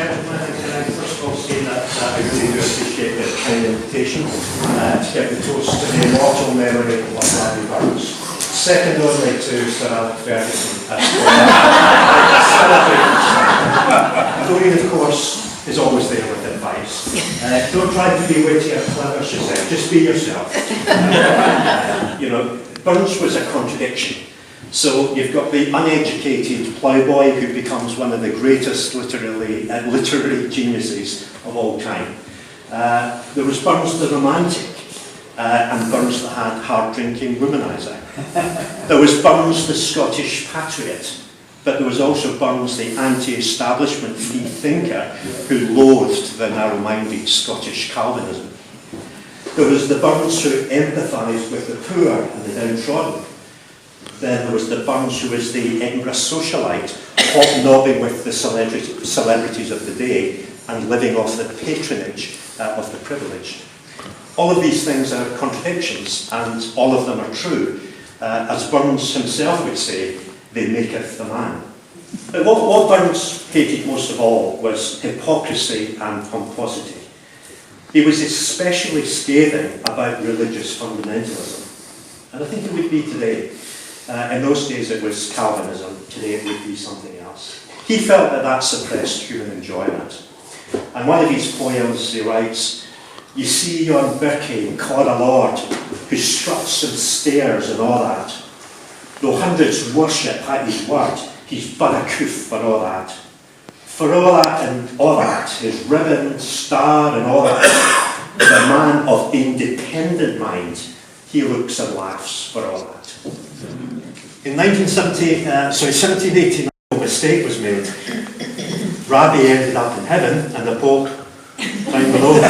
gentlemen, can I first of all say that I really do appreciate the kind invitation to give the toast to the immortal memory of Larry Burns, second only to Sir Alec Ferguson. Dorian, of course, is always there with advice. Don't try to be witty or clever, she said, just be yourself. You know, Burns was a contradiction. So you've got the uneducated ploughboy who becomes one of the greatest literary geniuses of all time. There was Burns the romantic, and Burns the hard-drinking womaniser. There was Burns the Scottish patriot, but there was also Burns the anti-establishment free thinker who loathed the narrow-minded Scottish Calvinism. There was the Burns who empathised with the poor and the downtrodden. Then there was the Burns who was the Edinburgh socialite, hobnobbing with the celebrities of the day and living off the patronage of the privileged. All of these things are contradictions, and all of them are true. As Burns himself would say, they maketh the man. But what Burns hated most of all was hypocrisy and pomposity. He was especially scathing about religious fundamentalism, and I think it would be today. In those days it was Calvinism, today it would be something else. He felt that suppressed human enjoyment. And one of his poems he writes, "You see yon birkie called a lord, who struts and stares and all that. Though hundreds worship at his word, he's but a coof for all that. For all that and all that, his ribbon, star and all that, the man of independent mind, he looks and laughs for all that." In 1789, a mistake was made. Rabbi ended up in heaven and the Pope down below.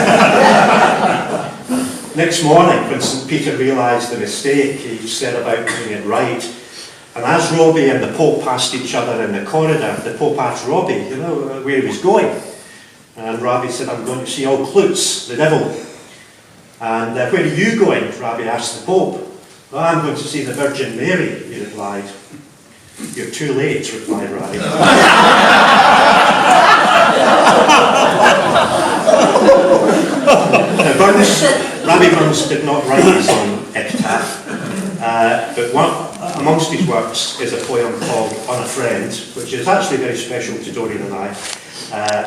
Next morning, when St. Peter realised the mistake, he set about doing it right. And as Robbie and the Pope passed each other in the corridor, the Pope asked Robbie, you know, where he was going. And Robbie said, "I'm going to see Old Klutz, the devil." And "Where are you going?" Robbie asked the Pope. "Oh, I'm going to see the Virgin Mary," he replied. "You're too late," replied Robbie. Rabbi Burns did not write his own epitaph, but amongst his works is a poem called "On a Friend," which is actually very special to Dorian and I,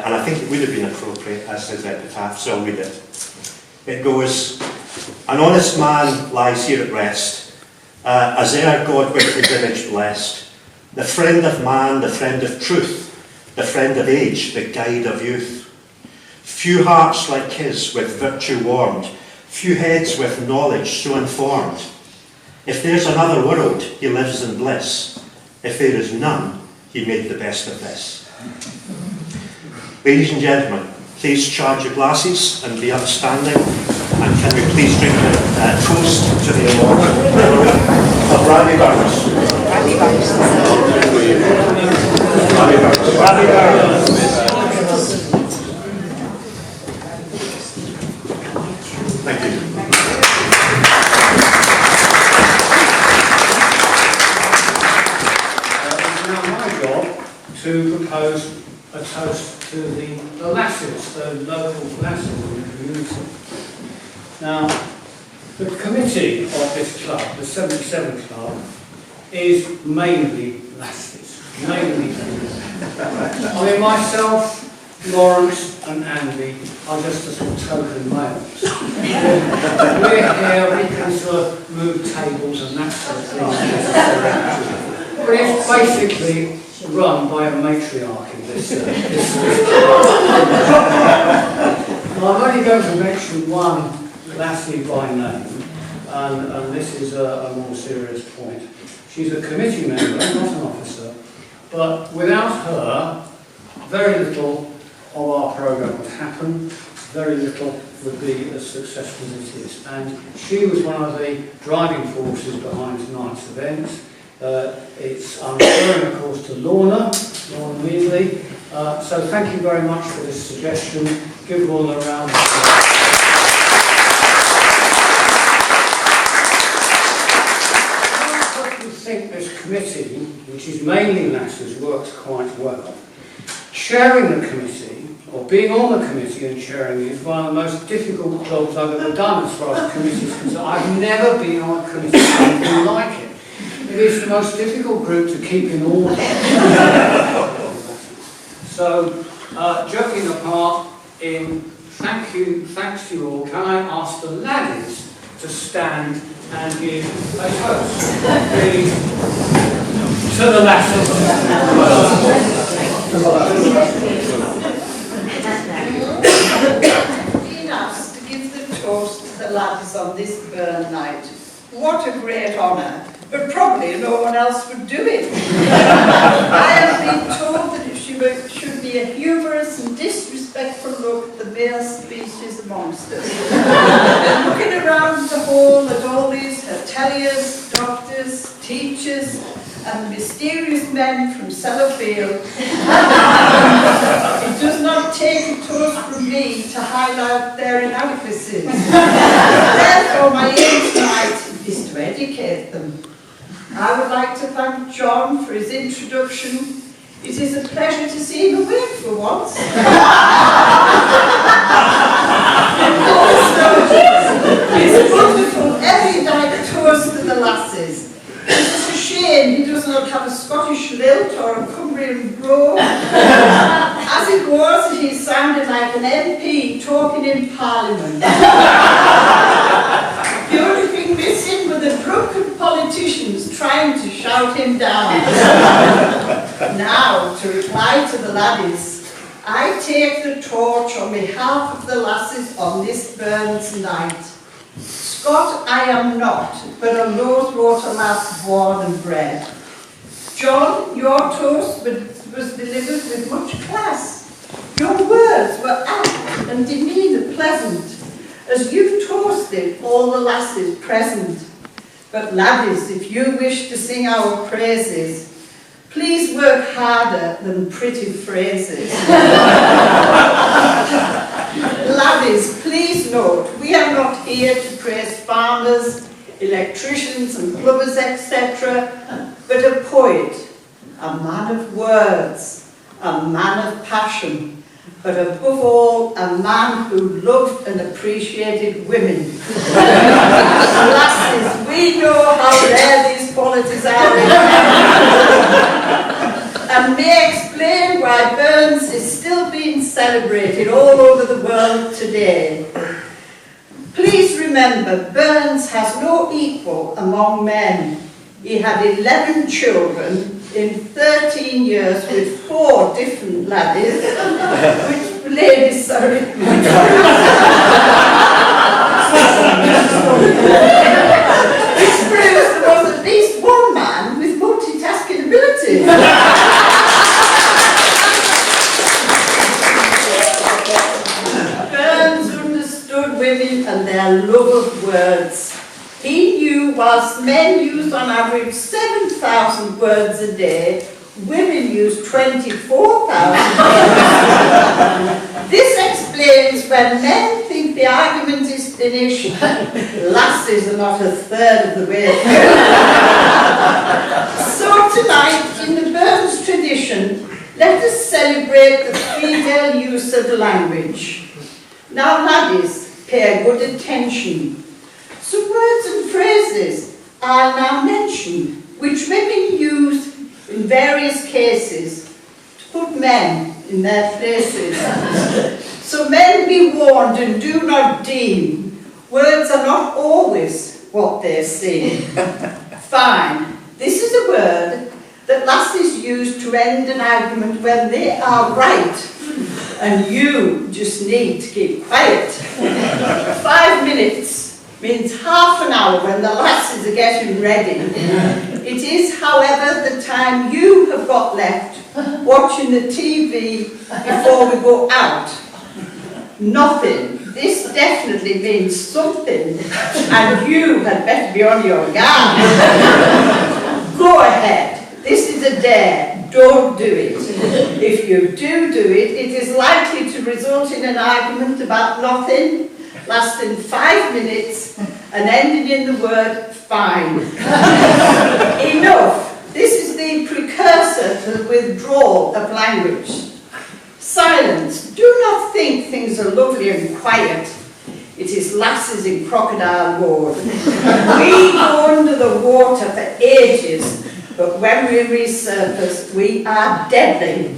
and I think it would have been appropriate as his epitaph, so I'll read it. It goes, "An honest man lies here at rest, as e'er God with his image blessed, the friend of man, the friend of truth, the friend of age, the guide of youth. Few hearts like his with virtue warmed, few heads with knowledge so informed. If there's another world, he lives in bliss. If there is none, he made the best of this." Ladies and gentlemen, please charge your glasses and be upstanding, and can we please drink a toast to the immortal memory of Rabbi Burns. Rabbi Burns. Rabbi Burns. Rabbi Burns. Thank you. It's now my job to propose a toast to the lasses, the local lasses in the community. Now, the committee of this club, the 77 Club, is mainly lasses, mainly. I mean, myself, Lawrence and Andy are just a sort of token males. We're here, we can sort of move tables and that sort of thing. But it's basically run by a matriarchy, this I'm only going to mention one lassie by name, and this is a more serious point. She's a committee member, not an officer, but without her, very little of our programme would happen, very little would be as successful as it is. And she was one of the driving forces behind tonight's event. I'm referring, of course, to Lorna Meadley. So thank you very much for this suggestion. Give Lorna a round of applause. I think this committee, which is mainly lasses, works quite well. Chairing the committee or being on the committee and chairing it is one of the most difficult jobs I've ever done as far as committees are concerned. I've never been on a committee anything like it. It is the most difficult group to keep in order. So, joking apart, thanks to you all, can I ask the laddies to stand and give a toast to the lasses? Being asked to give the toast to the laddies on this burn night. What a great honour, but probably no one else would do it. I have been told that it should be a humorous and disrespectful look at the male species amongst us. Looking around the hall at all these hoteliers, doctors, teachers, and mysterious men from Sellafield, it does not take a toast from me to highlight their inadequacies. Therefore, my aim tonight is to educate them. I would like to thank John for his introduction. It is a pleasure to see him awake for once. His wonderful erudite toast to the lasses. It's a shame he does not have a Scottish lilt or a Cumbrian brogue. As it was, he sounded like an MP talking in Parliament. The only thing missing were the drunken politicians trying to shout him down. Now, to reply to the laddies, I take the torch on behalf of the lasses on this Burns night. Scot I am not, but a Loweswater lass born and bred. John, your toast was delivered with much class. Your words were apt and demeanour pleasant, as you toasted all the lasses present. But laddies, if you wish to sing our praises, please work harder than pretty phrases. Laddies, please note, we are not here to praise farmers, electricians and plumbers, etc., but a poet, a man of words, a man of passion, but above all, a man who loved and appreciated women. Lasses, we know how rare these qualities are, and may explain why Burns is still being celebrated all over the world today. Please remember, Burns has no equal among men. He had 11 children in 13 years with 4 different laddies, ladies, sorry. Which proves there was at least one man with multitasking abilities. Burns understood women and their love of words. He knew whilst men used on average 7,000 words a day, women use 24,000 words. This explains when men think the argument is finished, lasses are not a third of the way through. So tonight, in the Burns tradition, let us celebrate the female use of the language. Now laddies, pay good attention. Some words and phrases are now mentioned, which women use in various cases to put men in their places. So men be warned and do not deem. Words are not always what they seem. Fine. This is a word that lasses use to end an argument when they are right, and you just need to keep quiet. 5 minutes means half an hour when the lasses are getting ready. It is, however, the time you have got left watching the TV before we go out. Nothing. This definitely means something, and you had better be on your guard. Go ahead. This is a dare. Don't do it. If you do it, it is likely to result in an argument about nothing, lasting 5 minutes and ending in the word fine. Enough. This is the precursor to the withdrawal of language. Silence. Do not think things are lovely and quiet. It is lasses in Crocodile Road. We go under the water for ages, but when we resurface, we are deadly.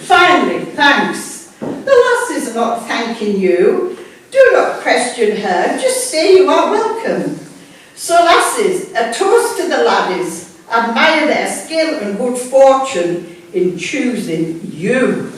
Finally, thanks. The lasses are not thanking you. Do not question her, just say you are welcome. So lasses, a toast to the laddies. Admire their skill and good fortune in choosing you.